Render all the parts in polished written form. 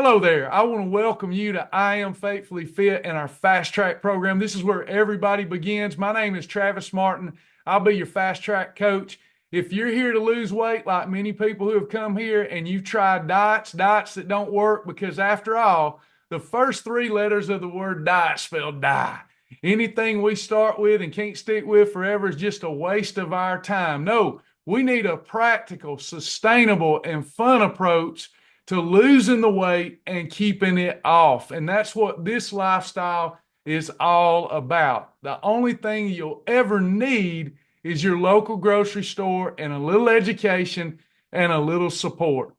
Hello there. I want to welcome you to I Am Faithfully Fit and our Fast Track program. This is where everybody begins. My name is Travis Martin. I'll be your Fast Track coach. If you're here to lose weight, like many people who have come here and you've tried diets that don't work, because after all, the first three letters of the word diet spell die. Anything we start with and can't stick with forever is just a waste of our time. No, we need a practical, sustainable, and fun approach to losing the weight and keeping it off. And that's what this lifestyle is all about. The only thing you'll ever need is your local grocery store and a little education and a little support.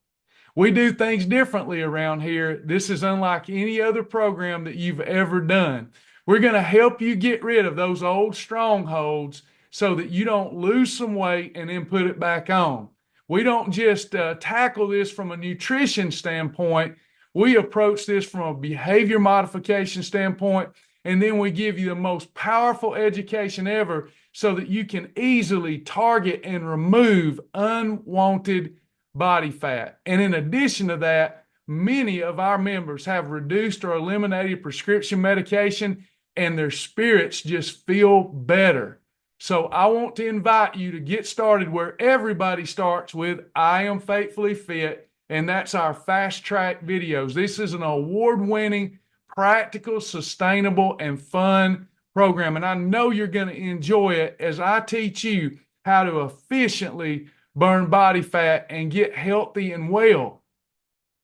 We do things differently around here. This is unlike any other program that you've ever done. We're going to help you get rid of those old strongholds so that you don't lose some weight and then put it back on. We don't just tackle this from a nutrition standpoint. We approach this from a behavior modification standpoint, and then we give you the most powerful education ever so that you can easily target and remove unwanted body fat. And in addition to that, many of our members have reduced or eliminated prescription medication, and their spirits just feel better. So I want to invite you to get started where everybody starts with I Am Faithfully Fit, and that's our Fast Track videos. This is an award-winning, practical, sustainable, and fun program, and I know you're going to enjoy it as I teach you how to efficiently burn body fat and get healthy and well.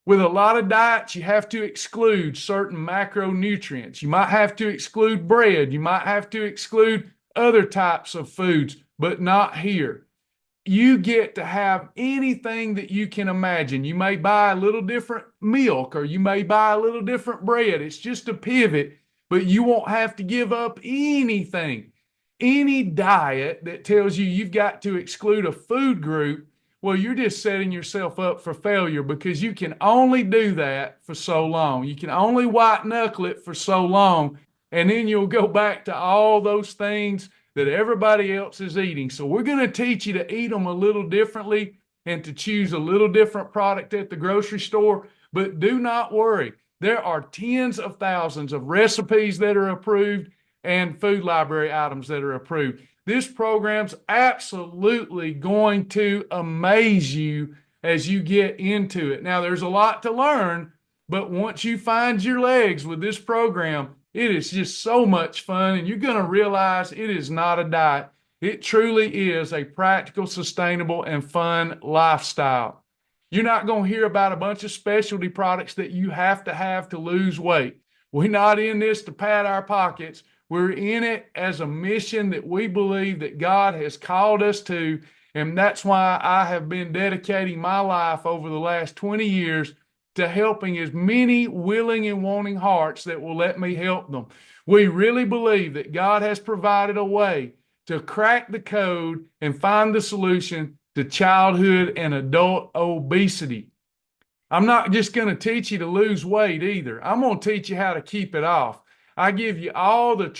With a lot of diets, you have to exclude certain macronutrients. You might have to exclude bread. You might have to exclude other types of foods, but not here. You get to have anything that you can imagine. You may buy a little different milk, or you may buy a little different bread. It's just a pivot, but you won't have to give up anything. Any diet that tells you you've got to exclude a food group, well, you're just setting yourself up for failure, because you can only do that for so long. You can only white knuckle it for so long, and then you'll go back to all those things that everybody else is eating. So we're going to teach you to eat them a little differently and to choose a little different product at the grocery store. But do not worry. There are tens of thousands of recipes that are approved and food library items that are approved. This program's absolutely going to amaze you as you get into it. Now, there's a lot to learn, but once you find your legs with this program, it is just so much fun, and you're going to realize it is not a diet. It truly is a practical, sustainable, and fun lifestyle. You're not going to hear about a bunch of specialty products that you have to lose weight. We're not in this to pad our pockets. We're in it as a mission that we believe that God has called us to, and that's why I have been dedicating my life over the last 20 years to helping as many willing and wanting hearts that will let me help them. We really believe that God has provided a way to crack the code and find the solution to childhood and adult obesity. I'm not just going to teach you to lose weight either. I'm going to teach you how to keep it off. I give you all the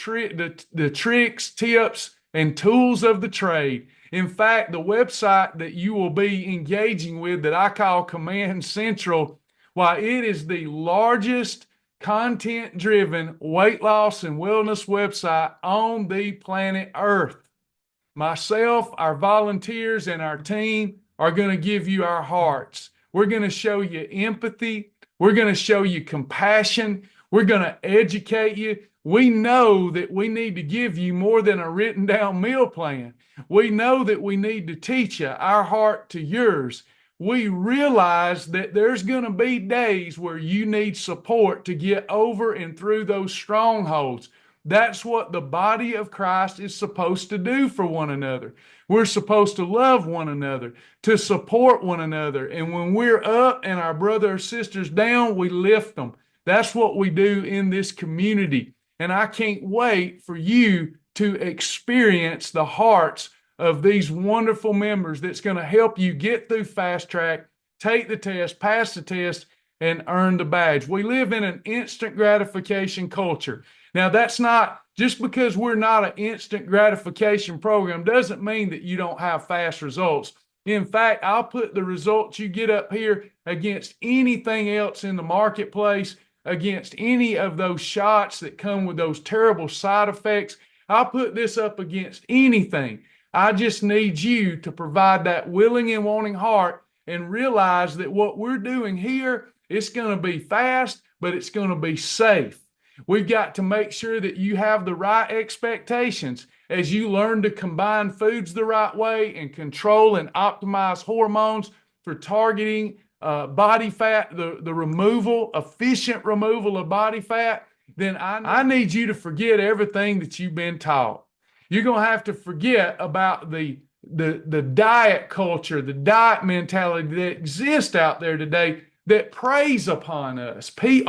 tricks, tips, and tools of the trade. In fact, the website that you will be engaging with that I call Command Central, why, it is the largest content-driven weight loss and wellness website on the planet Earth. Myself, our volunteers, and our team are going to give you our hearts. We're going to show you empathy. We're going to show you compassion. We're going to educate you. We know that we need to give you more than a written down meal plan. We know that we need to teach you our heart to yours. We realize that there's going to be days where you need support to get over and through those strongholds. That's what the body of Christ is supposed to do for one another. We're supposed to love one another, to support one another. And when we're up and our brother or sister's down, we lift them. That's what we do in this community. And I can't wait for you to experience the hearts of these wonderful members that's going to help you get through Fast Track, take the test, pass the test, and earn the badge. We live in an instant gratification culture. Now, that's not, just because we're not an instant gratification program doesn't mean that you don't have fast results. In fact, I'll put the results you get up here against anything else in the marketplace, against any of those shots that come with those terrible side effects. I'll put this up against anything. I just need you to provide that willing and wanting heart and realize that what we're doing here, it's going to be fast, but it's going to be safe. We've got to make sure that you have the right expectations as you learn to combine foods the right way and control and optimize hormones for targeting body fat, the removal, efficient removal of body fat. Then I need you to forget everything that you've been taught. You're going to have to forget about the diet culture, the diet mentality that exists out there today that preys upon us. Preys.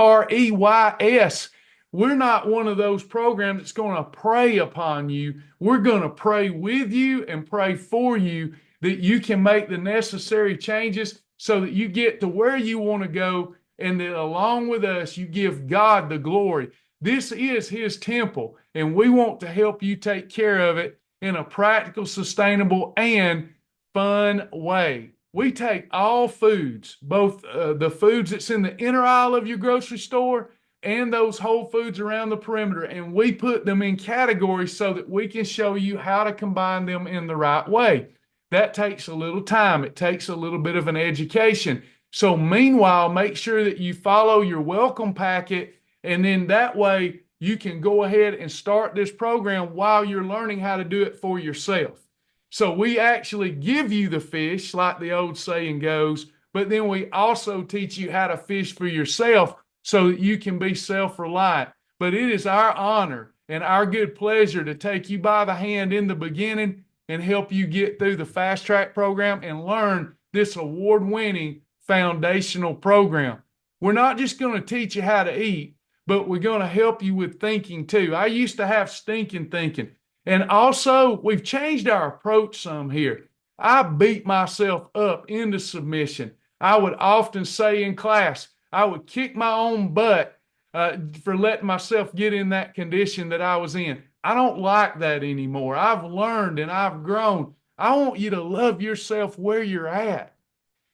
We're not one of those programs that's going to prey upon you. We're going to pray with you and pray for you that you can make the necessary changes so that you get to where you want to go, and that along with us, you give God the glory. This is His temple, and we want to help you take care of it in a practical, sustainable, and fun way. We take all foods, both the foods that's in the inner aisle of your grocery store and those whole foods around the perimeter, and we put them in categories so that we can show you how to combine them in the right way. That takes a little time. It takes a little bit of an education. So meanwhile, make sure that you follow your welcome packet, and then that way you can go ahead and start this program while you're learning how to do it for yourself. So we actually give you the fish, like the old saying goes, but then we also teach you how to fish for yourself so that you can be self-reliant. But it is our honor and our good pleasure to take you by the hand in the beginning and help you get through the Fast Track program and learn this award-winning foundational program. We're not just going to teach you how to eat, but we're going to help you with thinking too. I used to have stinking thinking. And also, we've changed our approach some here. I beat myself up into submission. I would often say in class, I would kick my own butt for letting myself get in that condition that I was in. I don't like that anymore. I've learned and I've grown. I want you to love yourself where you're at.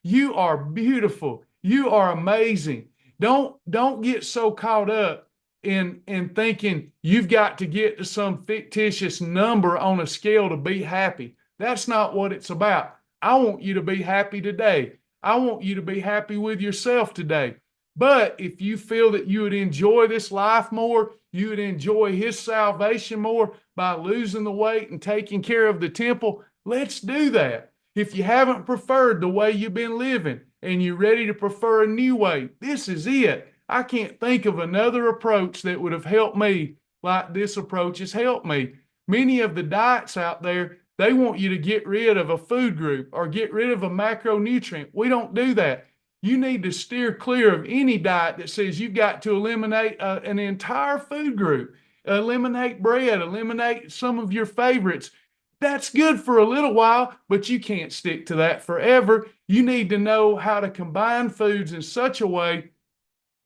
You are beautiful. You are amazing. Don't get so caught up in thinking you've got to get to some fictitious number on a scale to be happy. That's not what it's about. I want you to be happy today. I want you to be happy with yourself today. But if you feel that you would enjoy this life more, you would enjoy His salvation more by losing the weight and taking care of the temple, let's do that. If you haven't preferred the way you've been living and you're ready to prefer a new way, this is it. I can't think of another approach that would have helped me like this approach has helped me. Many of the diets out there, they want you to get rid of a food group or get rid of a macronutrient. We don't do that. You need to steer clear of any diet that says you've got to eliminate an entire food group, eliminate bread, eliminate some of your favorites. That's good for a little while, but you can't stick to that forever. You need to know how to combine foods in such a way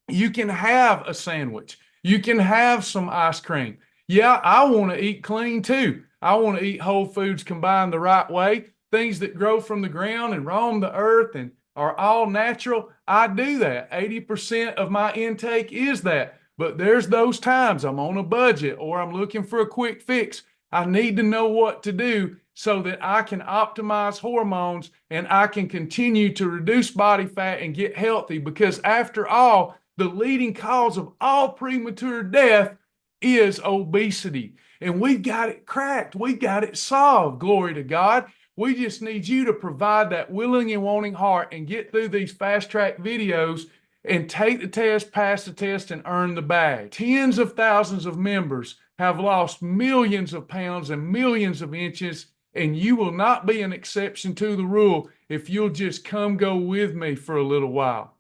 you can have a sandwich. You can have some ice cream. Yeah, I want to eat clean too. I want to eat whole foods combined the right way, things that grow from the ground and roam the earth and are all natural. I do that. 80% of my intake is that. But there's those times I'm on a budget or I'm looking for a quick fix. I need to know what to do so that I can optimize hormones and I can continue to reduce body fat and get healthy, because after all, the leading cause of all premature death is obesity. And we've got it cracked. We've got it solved. Glory to God. We just need you to provide that willing and wanting heart and get through these Fast Track videos and take the test, pass the test, and earn the bag. Tens of thousands of members have lost millions of pounds and millions of inches, and you will not be an exception to the rule if you'll just come go with me for a little while.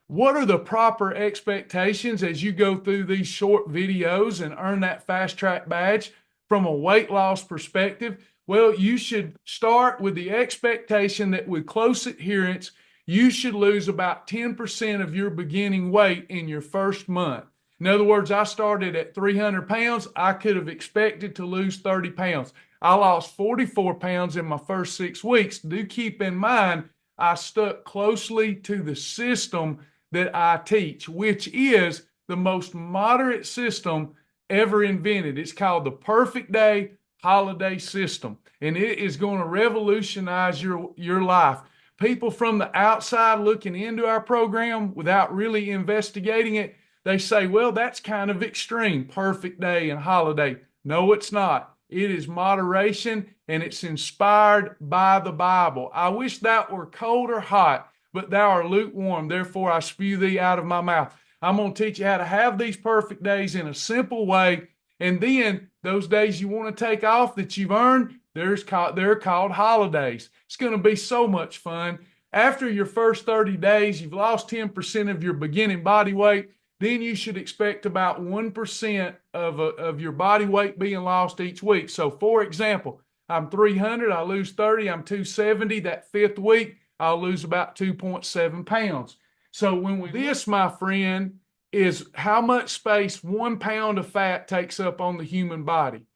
What are the proper expectations as you go through these short videos and earn that Fast Track badge from a weight loss perspective? Well, you should start with the expectation that with close adherence, you should lose about 10% of your beginning weight in your first month. In other words, I started at 300 pounds. I could have expected to lose 30 pounds. I lost 44 pounds in my first 6 weeks. Do keep in mind, I stuck closely to the system that I teach, which is the most moderate system ever invented. It's called the Perfect Day Holiday System, and it is going to revolutionize your life. People from the outside looking into our program without really investigating it, they say, well, that's kind of extreme, perfect day and holiday. No, it's not. It is moderation, and it's inspired by the Bible. I wish that were cold or hot, but thou art lukewarm. Therefore, I spew thee out of my mouth. I'm going to teach you how to have these perfect days in a simple way. And then those days you want to take off that you've earned, they're called holidays. It's going to be so much fun. After your first 30 days, you've lost 10% of your beginning body weight. Then you should expect about 1% of your body weight being lost each week. So, for example, I'm 300, I lose 30, I'm 270. That fifth week, I'll lose about 2.7 pounds. So this, my friend, is how much space 1 pound of fat takes up on the human body.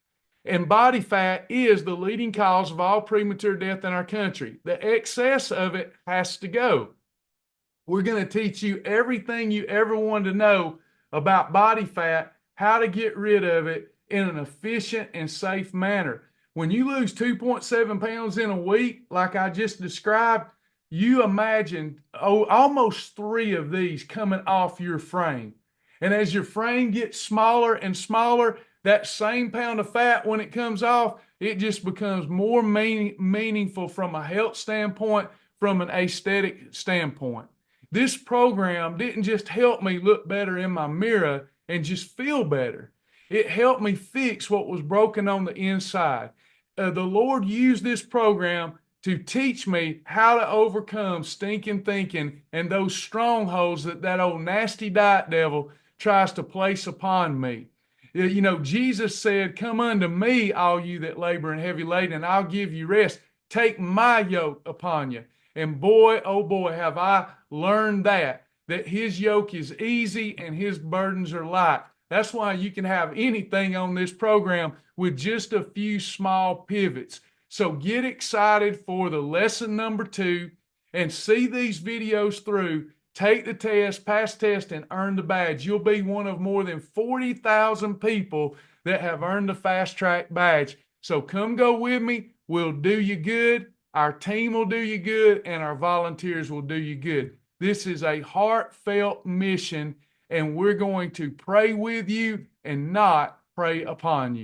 And body fat is the leading cause of all premature death in our country. The excess of it has to go. We're going to teach you everything you ever wanted to know about body fat, how to get rid of it in an efficient and safe manner. When you lose 2.7 pounds in a week, like I just described, you imagine almost 3 of these coming off your frame. And as your frame gets smaller and smaller, that same pound of fat, when it comes off, it just becomes more meaningful from a health standpoint, from an aesthetic standpoint. This program didn't just help me look better in my mirror and just feel better. It helped me fix what was broken on the inside. The Lord used this program to teach me how to overcome stinking thinking and those strongholds that old nasty diet devil tries to place upon me. You know, Jesus said, come unto me, all you that labor and heavy laden, and I'll give you rest. Take my yoke upon you. And boy, oh boy, have I learned that his yoke is easy and his burdens are light. That's why you can have anything on this program with just a few small pivots. So get excited for the lesson number 2 and see these videos through. Take the test, pass test, and earn the badge. You'll be one of more than 40,000 people that have earned the FastTrack badge. So come go with me. We'll do you good. Our team will do you good, and our volunteers will do you good. This is a heartfelt mission, and we're going to pray with you and not prey upon you.